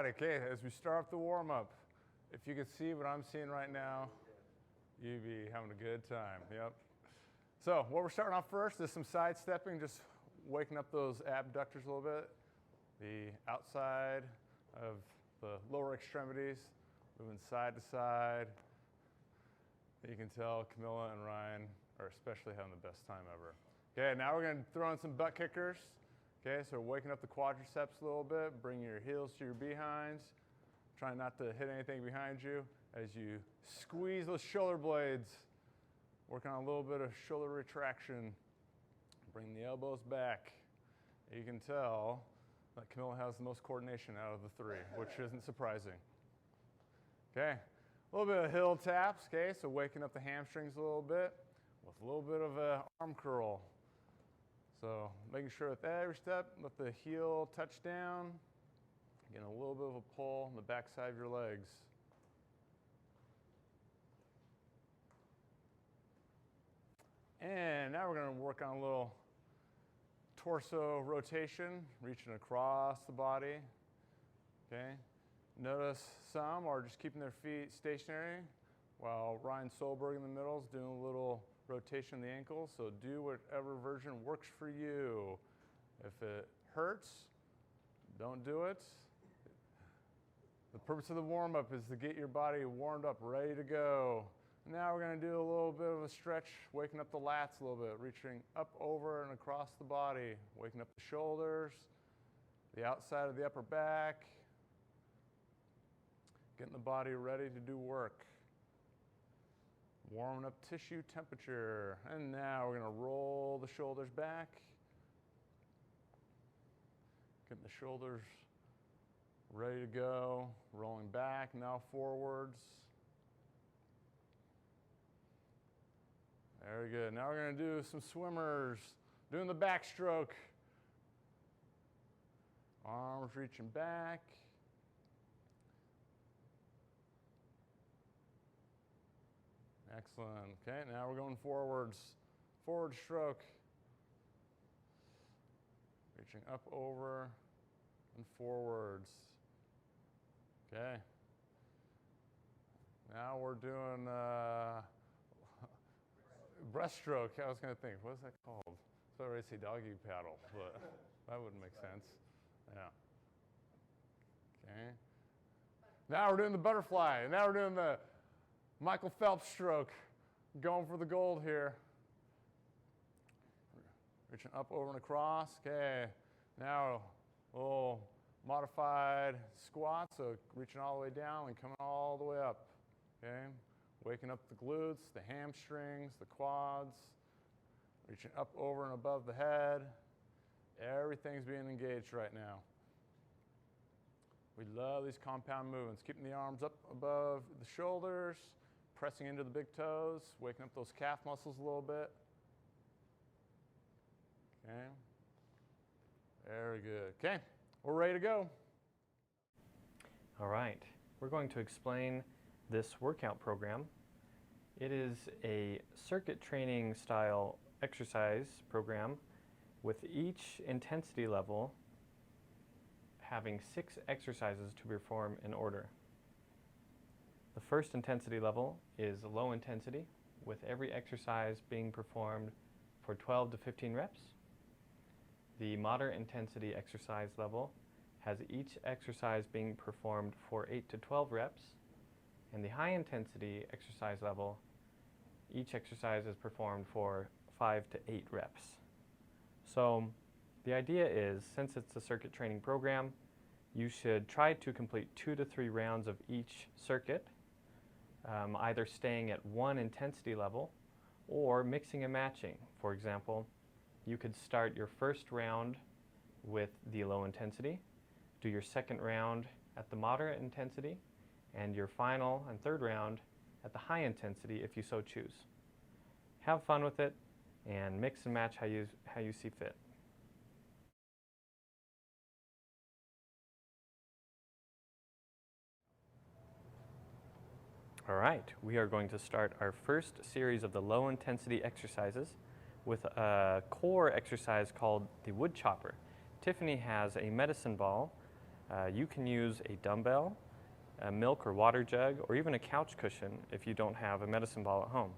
right, okay, as we start off the warm-up, if you could see what I'm seeing right now, you'd be having a good time, yep. So what we're starting off first is some side stepping, just waking up those abductors a little bit. The outside of the lower extremities, moving side to side. You can tell Camilla and Ryan are especially having the best time ever. Okay, now we're gonna throw in some butt kickers. Okay, so waking up the quadriceps a little bit, bring your heels to your behinds. Try not to hit anything behind you as you squeeze those shoulder blades. Working on a little bit of shoulder retraction. Bring the elbows back. You can tell that Camilla has the most coordination out of the three, which isn't surprising. Okay, a little bit of heel taps, okay, so waking up the hamstrings a little bit with a little bit of an arm curl. So making sure with every step, let the heel touch down, getting a little bit of a pull on the backside of your legs. And now we're going to work on a little torso rotation, reaching across the body. Okay. Notice some are just keeping their feet stationary while Ryan Solberg in the middle is doing a little rotation of the ankles. So do whatever version works for you. If it hurts, don't do it. The purpose of the warm-up is to get your body warmed up, ready to go. Now we're going to do a little bit of a stretch, waking up the lats a little bit, reaching up, over, and across the body, waking up the shoulders, the outside of the upper back, getting the body ready to do work. Warming up tissue temperature. And now we're going to roll the shoulders back. Getting the shoulders ready to go. Rolling back, now forwards. Very good. Now we're going to do some swimmers. Doing the backstroke. Arms reaching back. Excellent. Okay, now we're going forwards. Forward stroke. Reaching up, over, and forwards. Okay. Now we're doing breaststroke. I was going to think, what is that called? So I already say doggy paddle, but that wouldn't make sense. Yeah. Okay. Now we're doing the butterfly. Now we're doing the Michael Phelps stroke. Going for the gold here. Reaching up, over, and across. Okay. Now a little modified squat, so reaching all the way down and coming all the way up. Okay. Waking up the glutes, the hamstrings, the quads. Reaching up, over, and above the head. Everything's being engaged right now. We love these compound movements. Keeping the arms up above the shoulders, pressing into the big toes, waking up those calf muscles a little bit. Okay. Very good. Okay, we're ready to go. All right, we're going to explain this workout program. It is a circuit training style exercise program with each intensity level having 6 exercises to perform in order. The first intensity level is low intensity, with every exercise being performed for 12 to 15 reps. The moderate intensity exercise level has each exercise being performed for 8 to 12 reps. And the high intensity exercise level, each exercise is performed for 5 to 8 reps. So the idea is, since it's a circuit training program, you should try to complete 2 to 3 rounds of each circuit, either staying at one intensity level or mixing and matching. For example, you could start your first round with the low intensity, do your second round at the moderate intensity, and your final and third round at the high intensity if you so choose. Have fun with it and mix and match how you see fit. All right, we are going to start our first series of the low intensity exercises with a core exercise called the wood chopper. Tiffany has a medicine ball You can use a dumbbell, a milk or water jug, or even a couch cushion if you don't have a medicine ball at home.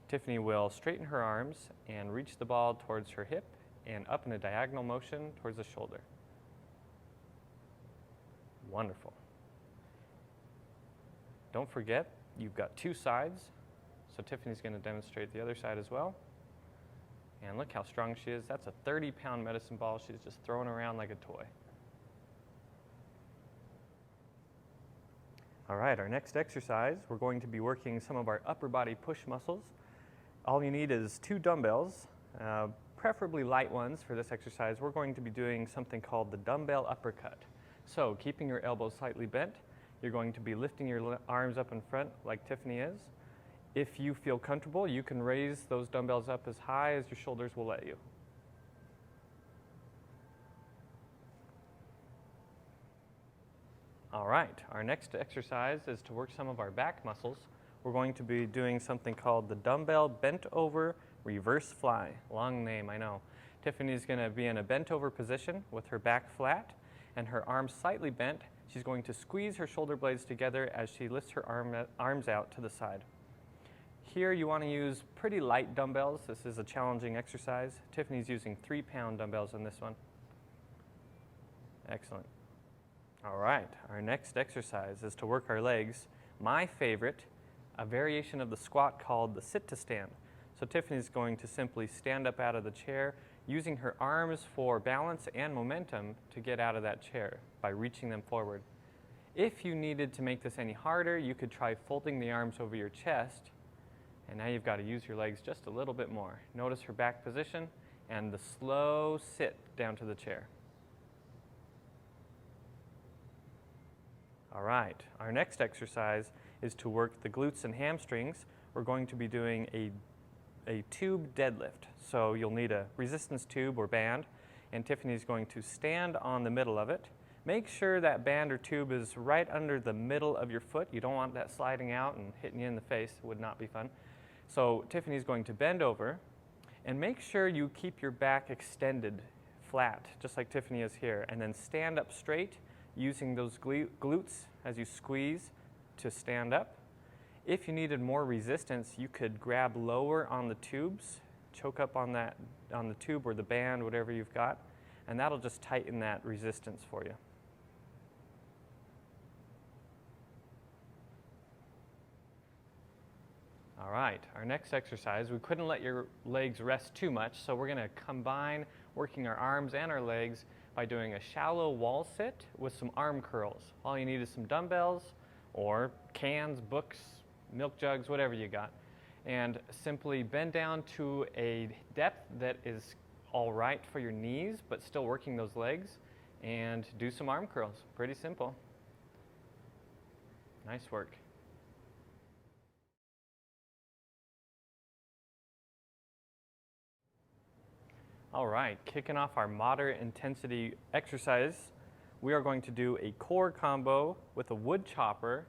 Tiffany will straighten her arms and reach the ball towards her hip and up in a diagonal motion towards the shoulder. Wonderful. Don't forget, you've got two sides, so Tiffany's going to demonstrate the other side as well. And look how strong she is. That's a 30-pound medicine ball she's just throwing around like a toy. All right, our next exercise, we're going to be working some of our upper body push muscles. All you need is 2 dumbbells, preferably light ones for this exercise. We're going to be doing something called the dumbbell uppercut. So keeping your elbows slightly bent, you're going to be lifting your arms up in front like Tiffany is. If you feel comfortable, you can raise those dumbbells up as high as your shoulders will let you. All right, our next exercise is to work some of our back muscles. We're going to be doing something called the dumbbell bent over reverse fly. Long name, I know. Tiffany's going to be in a bent over position with her back flat and her arms slightly bent. She's going to squeeze her shoulder blades together as she lifts her arms out to the side. Here you want to use pretty light dumbbells. This is a challenging exercise. Tiffany's using 3-pound dumbbells in this one. Excellent. All right, our next exercise is to work our legs. My favorite, a variation of the squat called the sit to stand. So Tiffany's going to simply stand up out of the chair using her arms for balance and momentum to get out of that chair by reaching them forward. If you needed to make this any harder, you could try folding the arms over your chest. And now you've got to use your legs just a little bit more. Notice her back position and the slow sit down to the chair. All right, our next exercise is to work the glutes and hamstrings. We're going to be doing a tube deadlift. So you'll need a resistance tube or band, and Tiffany's going to stand on the middle of it. Make sure that band or tube is right under the middle of your foot. You don't want that sliding out and hitting you in the face. It would not be fun. So Tiffany's going to bend over, and make sure you keep your back extended flat, just like Tiffany is here, and then stand up straight using those glutes as you squeeze to stand up. If you needed more resistance, you could grab lower on the tubes, choke up on the tube or the band, whatever you've got, and that'll just tighten that resistance for you. All right, our next exercise, we couldn't let your legs rest too much, so we're going to combine working our arms and our legs by doing a shallow wall sit with some arm curls. All you need is some dumbbells or cans, books, milk jugs, whatever you got. And simply bend down to a depth that is all right for your knees, but still working those legs, and do some arm curls. Pretty simple. Nice work. All right, kicking off our moderate intensity exercise, we are going to do a core combo with a wood chopper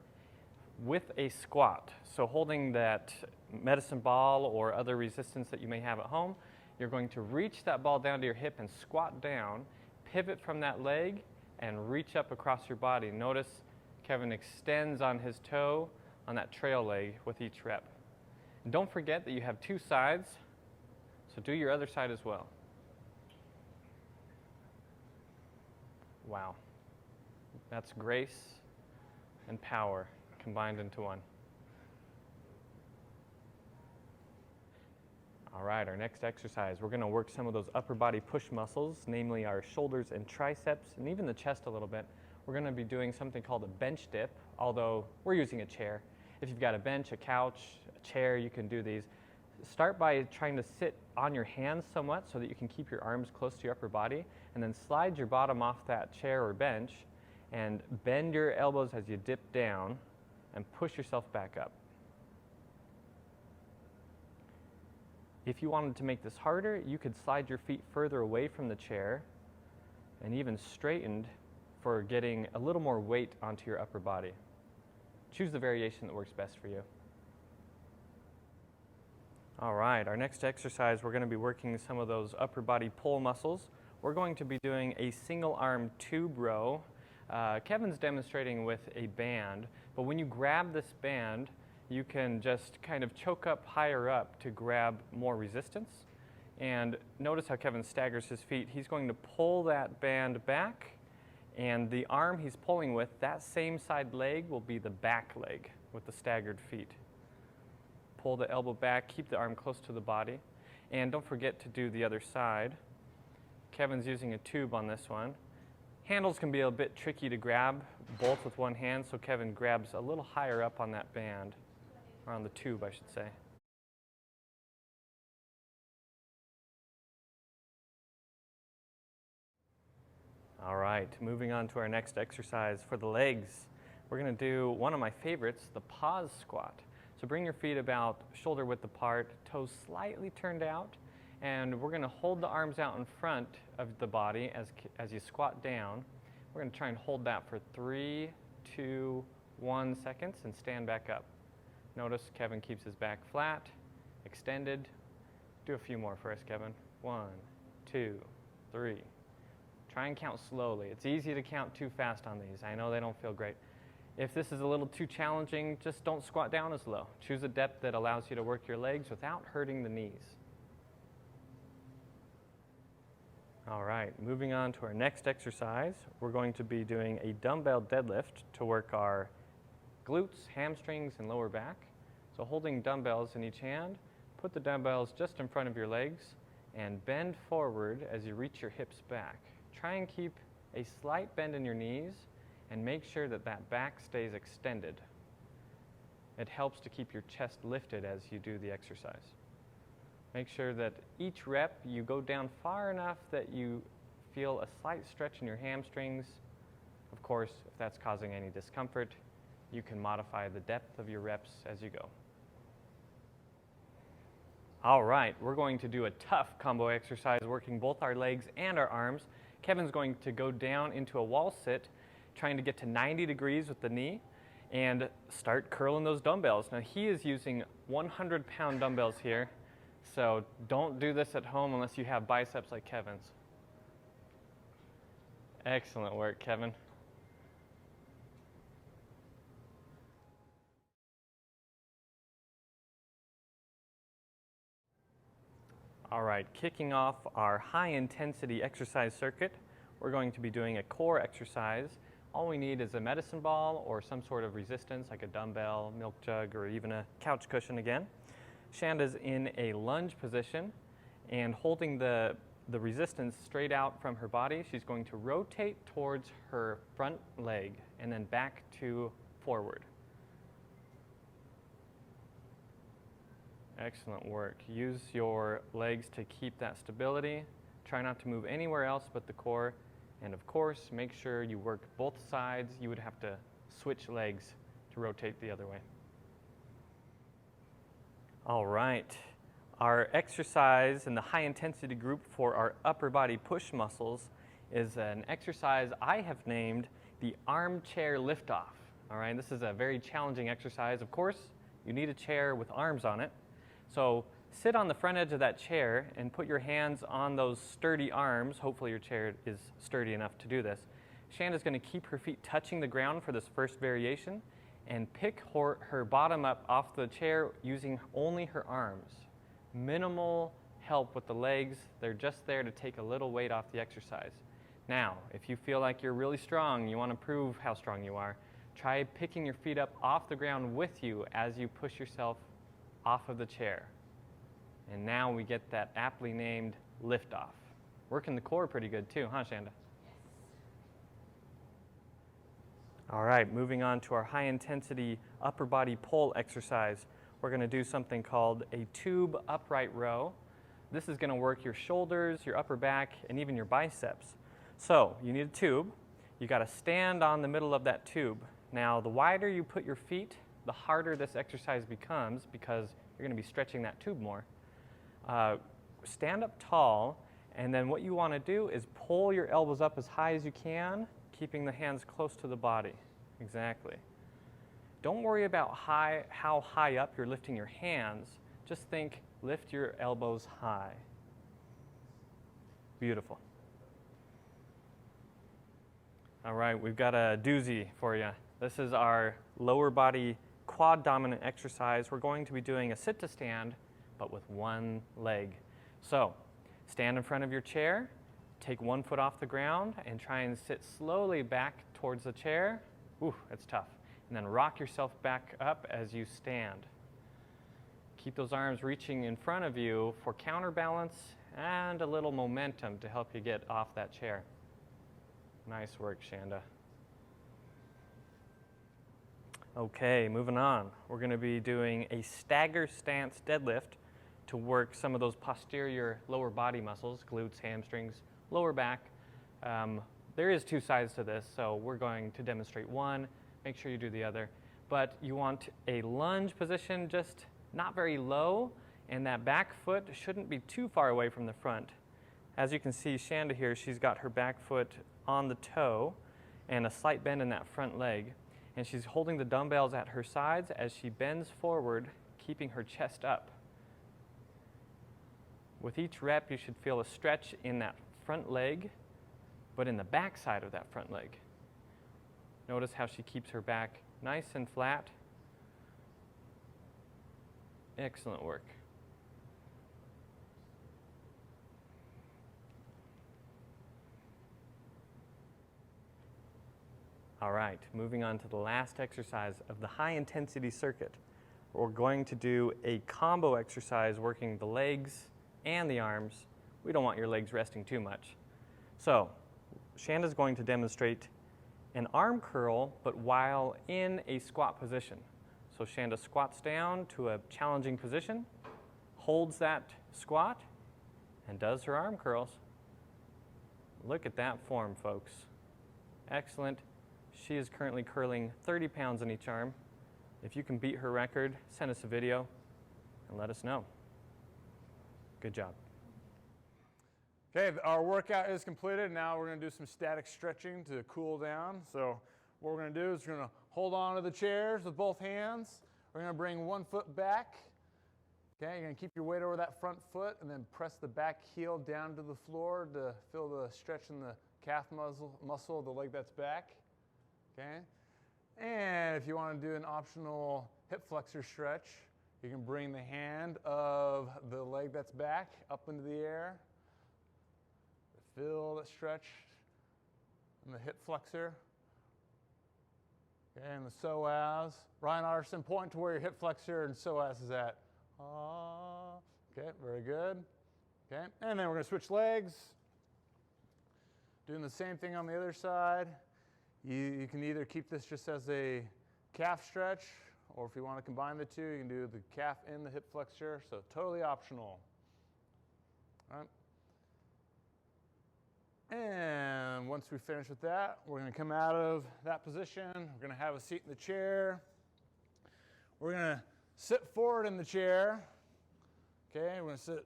with a squat. So holding that medicine ball or other resistance that you may have at home, you're going to reach that ball down to your hip and squat down, pivot from that leg, and reach up across your body. Notice Kevin extends on his toe on that trail leg with each rep. And don't forget that you have 2 sides, so do your other side as well. Wow, that's grace and power combined into one. All right, our next exercise, we're going to work some of those upper body push muscles, namely our shoulders and triceps, and even the chest a little bit. We're going to be doing something called a bench dip, although we're using a chair. If you've got a bench, a couch, a chair, you can do these. Start by trying to sit on your hands somewhat so that you can keep your arms close to your upper body, and then slide your bottom off that chair or bench and bend your elbows as you dip down and push yourself back up. If you wanted to make this harder, you could slide your feet further away from the chair and even straightened for getting a little more weight onto your upper body. Choose the variation that works best for you. All right, our next exercise, we're going to be working some of those upper body pull muscles. We're going to be doing a single arm tube row. Kevin's demonstrating with a band, but when you grab this band, you can just kind of choke up higher up to grab more resistance. And notice how Kevin staggers his feet. He's going to pull that band back, and the arm he's pulling with, that same side leg will be the back leg with the staggered feet. Pull the elbow back, keep the arm close to the body, and don't forget to do the other side. Kevin's using a tube on this one. Handles can be a bit tricky to grab, both with one hand, so Kevin grabs a little higher up on that band, or on the tube, I should say. All right, moving on to our next exercise for the legs. We're going to do one of my favorites, the pause squat. So bring your feet about shoulder width apart, toes slightly turned out, and we're going to hold the arms out in front of the body as you squat down. We're going to try and hold that for 3, 2, 1 seconds and stand back up. Notice Kevin keeps his back flat, extended. Do a few more for us, Kevin. 1, 2, 3. Try and count slowly. It's easy to count too fast on these. I know they don't feel great. If this is a little too challenging, just don't squat down as low. Choose a depth that allows you to work your legs without hurting the knees. All right, moving on to our next exercise, we're going to be doing a dumbbell deadlift to work our glutes, hamstrings, and lower back. So holding dumbbells in each hand, put the dumbbells just in front of your legs and bend forward as you reach your hips back. Try and keep a slight bend in your knees and make sure that that back stays extended. It helps to keep your chest lifted as you do the exercise. Make sure that each rep you go down far enough that you feel a slight stretch in your hamstrings. Of course, if that's causing any discomfort, you can modify the depth of your reps as you go. All right, we're going to do a tough combo exercise working both our legs and our arms. Kevin's going to go down into a wall sit, trying to get to 90 degrees with the knee and start curling those dumbbells. Now he is using 100-pound dumbbells here, so don't do this at home unless you have biceps like Kevin's. Excellent work, Kevin. All right, kicking off our high-intensity exercise circuit, we're going to be doing a core exercise. All we need is a medicine ball or some sort of resistance like a dumbbell, milk jug, or even a couch cushion again. Shanda's in a lunge position and holding the resistance straight out from her body. She's going to rotate towards her front leg and then back to forward. Excellent work. Use your legs to keep that stability. Try not to move anywhere else but the core. And of course, make sure you work both sides. You would have to switch legs to rotate the other way. All right. Our exercise in the high intensity group for our upper body push muscles is an exercise I have named the armchair liftoff. All right, this is a very challenging exercise. Of course, you need a chair with arms on it. So sit on the front edge of that chair and put your hands on those sturdy arms. Hopefully your chair is sturdy enough to do this. Shanda's going to keep her feet touching the ground for this first variation and pick her bottom up off the chair using only her arms. Minimal help with the legs. They're just there to take a little weight off the exercise. Now, if you feel like you're really strong, you want to prove how strong you are, try picking your feet up off the ground with you as you push yourself off of the chair. And now we get that aptly named liftoff. Working the core pretty good too, huh, Shanda? Yes. All right, moving on to our high intensity upper body pull exercise. We're going to do something called a tube upright row. This is going to work your shoulders, your upper back, and even your biceps. So you need a tube. You got to stand on the middle of that tube. Now, the wider you put your feet, the harder this exercise becomes because you're going to be stretching that tube more. Stand up tall, and then what you want to do is pull your elbows up as high as you can, keeping the hands close to the body. Exactly. Don't worry about how high up you're lifting your hands. Just think, lift your elbows high. Beautiful. All right, we've got a doozy for you. This is our lower body quad dominant exercise. We're going to be doing a sit to stand, but with one leg. So, stand in front of your chair, take one foot off the ground, and try and sit slowly back towards the chair. Ooh, that's tough. And then rock yourself back up as you stand. Keep those arms reaching in front of you for counterbalance and a little momentum to help you get off that chair. Nice work, Shanda. Okay, moving on. We're going to be doing a stagger stance deadlift to work some of those posterior lower body muscles, glutes, hamstrings, lower back. There is two sides to this, so we're going to demonstrate one. Make sure you do the other. But you want a lunge position, just not very low, and that back foot shouldn't be too far away from the front. As you can see, Shanda here, she's got her back foot on the toe and a slight bend in that front leg. And she's holding the dumbbells at her sides as she bends forward, keeping her chest up. With each rep, you should feel a stretch in that front leg, but in the back side of that front leg. Notice how she keeps her back nice and flat. Excellent work. All right, moving on to the last exercise of the high intensity circuit. We're going to do a combo exercise working the legs and the arms. We don't want your legs resting too much. So, Shanda's going to demonstrate an arm curl, but while in a squat position. So Shanda squats down to a challenging position, holds that squat, and does her arm curls. Look at that form, folks. Excellent. She is currently curling 30 pounds in each arm. If you can beat her record, send us a video and let us know. Good job. Okay, our workout is completed. Now we're going to do some static stretching to cool down. So what we're going to do is we're going to hold on to the chairs with both hands. We're going to bring one foot back. Okay, you're going to keep your weight over that front foot and then press the back heel down to the floor to feel the stretch in the calf muscle of the leg that's back. Okay, and if you want to do an optional hip flexor stretch, you can bring the hand of the leg that's back up into the air. Feel that stretch in the hip flexor. Okay, and the psoas. Ryan Arson, point to where your hip flexor and psoas is at. Okay, very good. Okay, and then we're going to switch legs. Doing the same thing on the other side. You can either keep this just as a calf stretch, or if you want to combine the two, you can do the calf and the hip flexor, so totally optional. All right. And once we finish with that, we're going to come out of that position. We're going to have a seat in the chair. We're going to sit forward in the chair. Okay, we're going to sit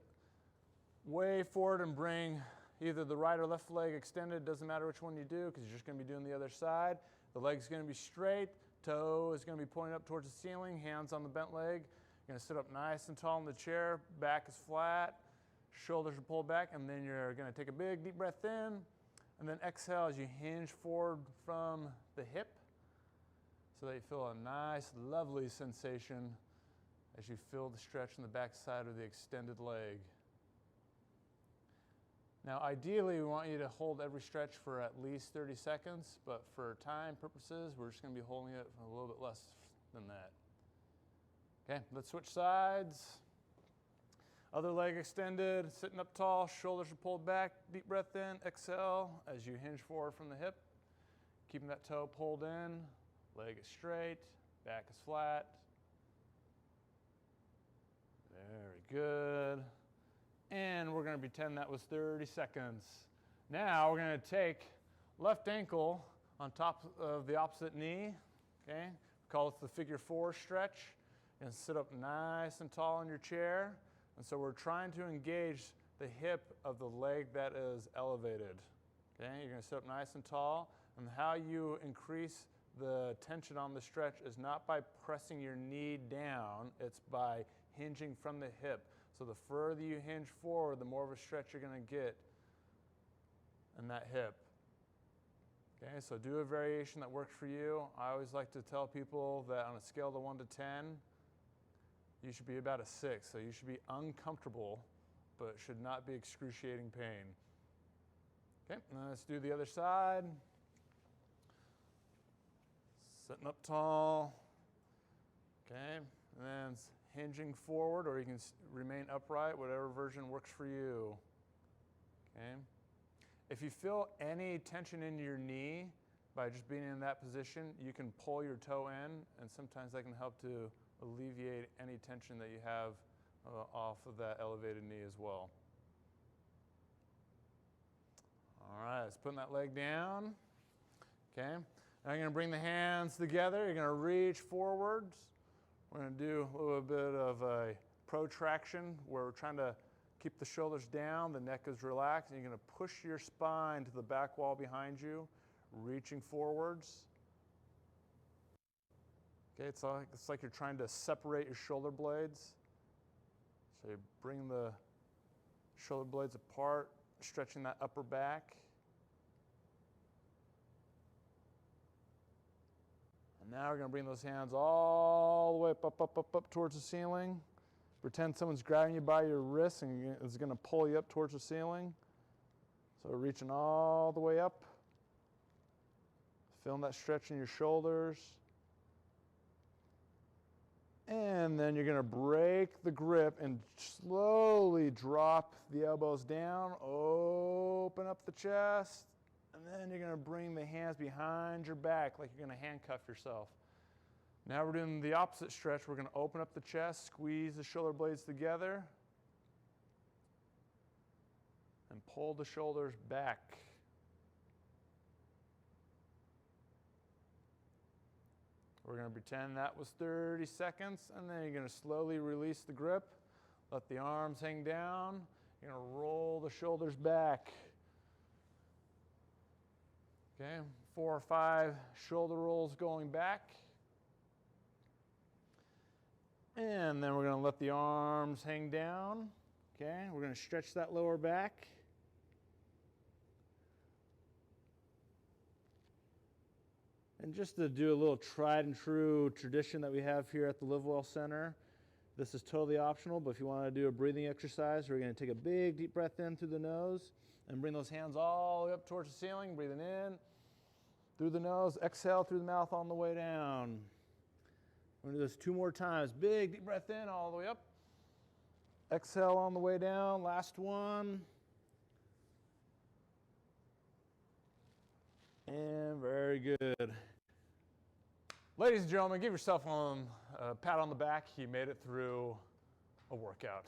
way forward and bring either the right or left leg extended. Doesn't matter which one you do because you're just going to be doing the other side. The leg's going to be straight. Toe is going to be pointing up towards the ceiling. Hands on the bent leg. You're going to sit up nice and tall in the chair. Back is flat. Shoulders are pulled back. And then you're going to take a big deep breath in. And then exhale as you hinge forward from the hip so that you feel a nice, lovely sensation as you feel the stretch in the back side of the extended leg. Now, ideally, we want you to hold every stretch for at least 30 seconds, but for time purposes, we're just going to be holding it for a little bit less than that. Okay, let's switch sides. Other leg extended, sitting up tall, shoulders are pulled back, deep breath in, exhale as you hinge forward from the hip. Keeping that toe pulled in, leg is straight, back is flat. Very good. And we're going to pretend that was 30 seconds. Now we're going to take left ankle on top of the opposite knee. Okay, we call it the figure 4 stretch. And sit up nice and tall in your chair. And so we're trying to engage the hip of the leg that is elevated. Okay, you're going to sit up nice and tall. And how you increase the tension on the stretch is not by pressing your knee down, it's by hinging from the hip. So the further you hinge forward, the more of a stretch you're going to get in that hip. Okay, so do a variation that works for you. I always like to tell people that on a scale of 1 to 10, you should be about a 6. So you should be uncomfortable, but should not be excruciating pain. Okay, now let's do the other side. Sitting up tall. Okay, and then hinging forward, or you can remain upright, whatever version works for you. Okay. If you feel any tension in your knee by just being in that position, you can pull your toe in, and sometimes that can help to alleviate any tension that you have off of that elevated knee as well. All right, let's put that leg down. Okay, now you're going to bring the hands together. You're going to reach forwards. We're going to do a little bit of a protraction where we're trying to keep the shoulders down, the neck is relaxed, and you're going to push your spine to the back wall behind you, reaching forwards. Okay, it's like you're trying to separate your shoulder blades. So you bring the shoulder blades apart, stretching that upper back. And now we're going to bring those hands all the way up towards the ceiling. Pretend someone's grabbing you by your wrist and is going to pull you up towards the ceiling. So we're reaching all the way up. Feeling that stretch in your shoulders. And then you're going to break the grip and slowly drop the elbows down. Open up the chest. And then you're going to bring the hands behind your back like you're going to handcuff yourself. Now we're doing the opposite stretch. We're going to open up the chest, squeeze the shoulder blades together, and pull the shoulders back. We're going to pretend that was 30 seconds, and then you're going to slowly release the grip. Let the arms hang down. You're going to roll the shoulders back. Okay, 4 or 5 shoulder rolls going back. And then we're going to let the arms hang down. Okay, we're going to stretch that lower back. And just to do a little tried and true tradition that we have here at the LiveWell Center, this is totally optional, but if you want to do a breathing exercise, we're going to take a big deep breath in through the nose and bring those hands all the way up towards the ceiling, breathing in through the nose, exhale through the mouth on the way down. We're going to do this 2 more times. Big deep breath in all the way up. Exhale on the way down. Last one. And very good. Ladies and gentlemen, give yourself a pat on the back. You made it through a workout.